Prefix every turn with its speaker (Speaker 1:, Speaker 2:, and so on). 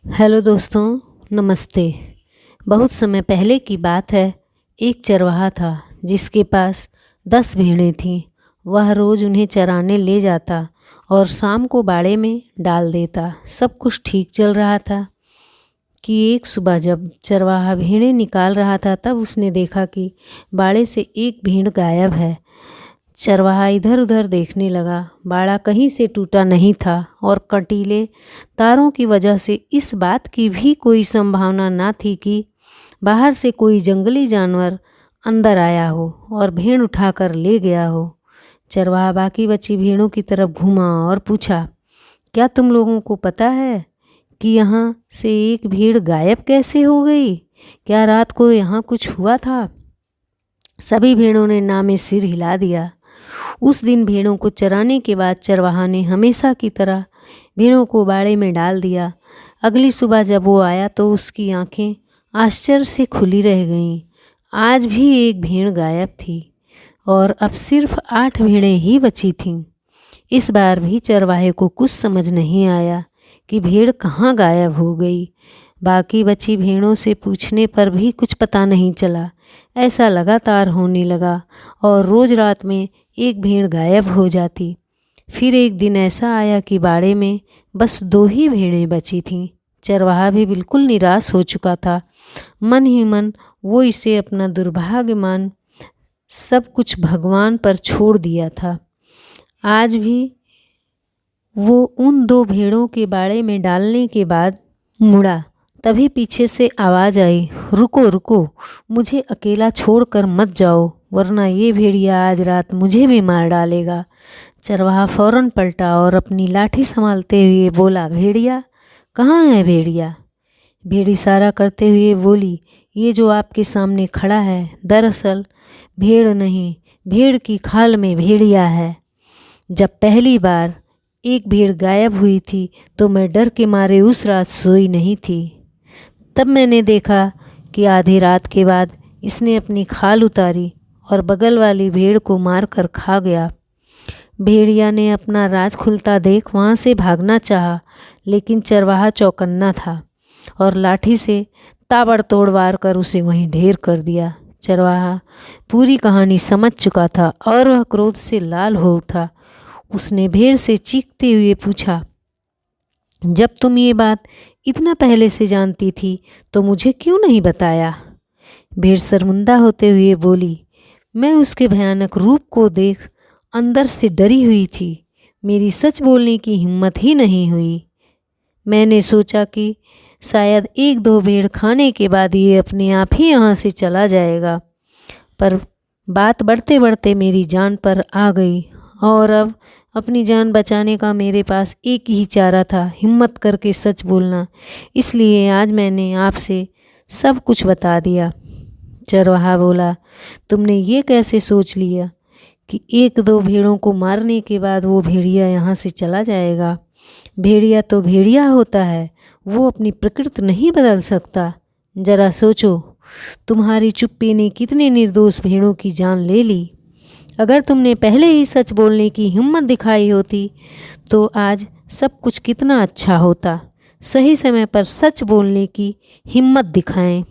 Speaker 1: Hello दोस्तों, नमस्ते। बहुत समय पहले की बात है। एक चरवाहा था जिसके पास 10 भेड़ें थीं। वह रोज़ उन्हें चराने ले जाता और शाम को बाड़े में डाल देता। सब कुछ ठीक चल रहा था कि एक सुबह जब चरवाहा भेड़ें निकाल रहा था तब उसने देखा कि बाड़े से एक भेड़ गायब है। चरवाहा इधर उधर देखने लगा। बाड़ा कहीं से टूटा नहीं था और कंटीले तारों की वजह से इस बात की भी कोई संभावना न थी कि बाहर से कोई जंगली जानवर अंदर आया हो और भेड़ उठाकर ले गया हो। चरवाहा बाकी बची भेड़ों की तरफ घूमा और पूछा, क्या तुम लोगों को पता है कि यहाँ से एक भेड़ गायब कैसे हो गई? क्या रात को यहाँ कुछ हुआ था? सभी भेड़ों ने ना में सिर हिला दिया। उस दिन भेड़ों को चराने के बाद चरवाहा ने हमेशा की तरह भेड़ों को बाड़े में डाल दिया। अगली सुबह जब वो आया तो उसकी आंखें आश्चर्य से खुली रह गईं। आज भी एक भेड़ गायब थी और अब सिर्फ 8 भेड़ें ही बची थीं। इस बार भी चरवाहे को कुछ समझ नहीं आया कि भेड़ कहाँ गायब हो गई। बाकी बची भेड़ों से पूछने पर भी कुछ पता नहीं चला। ऐसा लगातार होने लगा और रोज़ रात में एक भेड़ गायब हो जाती। फिर एक दिन ऐसा आया कि बाड़े में बस 2 ही भेड़ें बची थीं। चरवाहा भी बिल्कुल निराश हो चुका था। मन ही मन वो इसे अपना दुर्भाग्य मान सब कुछ भगवान पर छोड़ दिया था। आज भी वो उन 2 भेड़ों के बाड़े में डालने के बाद मुड़ा। तभी पीछे से आवाज़ आई, रुको रुको, मुझे अकेला छोड़कर मत जाओ, वरना ये भेड़िया आज रात मुझे भी मार डालेगा। चरवाहा फौरन पलटा और अपनी लाठी संभालते हुए बोला, भेड़िया कहाँ है भेड़िया? भेड़ इशारा करते हुए बोली, ये जो आपके सामने खड़ा है दरअसल भेड़ नहीं, भेड़ की खाल में भेड़िया है। जब पहली बार एक भेड़ गायब हुई थी तो मैं डर के मारे उस रात सोई नहीं थी। तब मैंने देखा कि आधी रात के बाद इसने अपनी खाल उतारी और बगल वाली भेड़ को मार कर खा गया। भेड़िया ने अपना राज खुलता देख वहाँ से भागना चाहा, लेकिन चरवाहा चौकन्ना था और लाठी से ताबड़तोड़ वार कर उसे वहीं ढेर कर दिया। चरवाहा पूरी कहानी समझ चुका था और वह क्रोध से लाल हो उठा। उसने भेड़ से चीखते हुए पूछा, जब तुम ये बात इतना पहले से जानती थी तो मुझे क्यों नहीं बताया? भेड़ शर्मिंदा होते हुए बोली, मैं उसके भयानक रूप को देख अंदर से डरी हुई थी। मेरी सच बोलने की हिम्मत ही नहीं हुई। मैंने सोचा कि शायद 1-2 भेड़ खाने के बाद ये अपने आप ही यहाँ से चला जाएगा, पर बात बढ़ते बढ़ते मेरी जान पर आ गई और अब अपनी जान बचाने का मेरे पास एक ही चारा था, हिम्मत करके सच बोलना। इसलिए आज मैंने आपसे सब कुछ बता दिया। चरवाहा बोला, तुमने ये कैसे सोच लिया कि 1-2 भेड़ों को मारने के बाद वो भेड़िया यहाँ से चला जाएगा? भेड़िया तो भेड़िया होता है, वो अपनी प्रकृति नहीं बदल सकता। जरा सोचो, तुम्हारी चुप्पी ने कितने निर्दोष भेड़ों की जान ले ली। अगर तुमने पहले ही सच बोलने की हिम्मत दिखाई होती तो आज सब कुछ कितना अच्छा होता। सही समय पर सच बोलने की हिम्मत दिखाएं।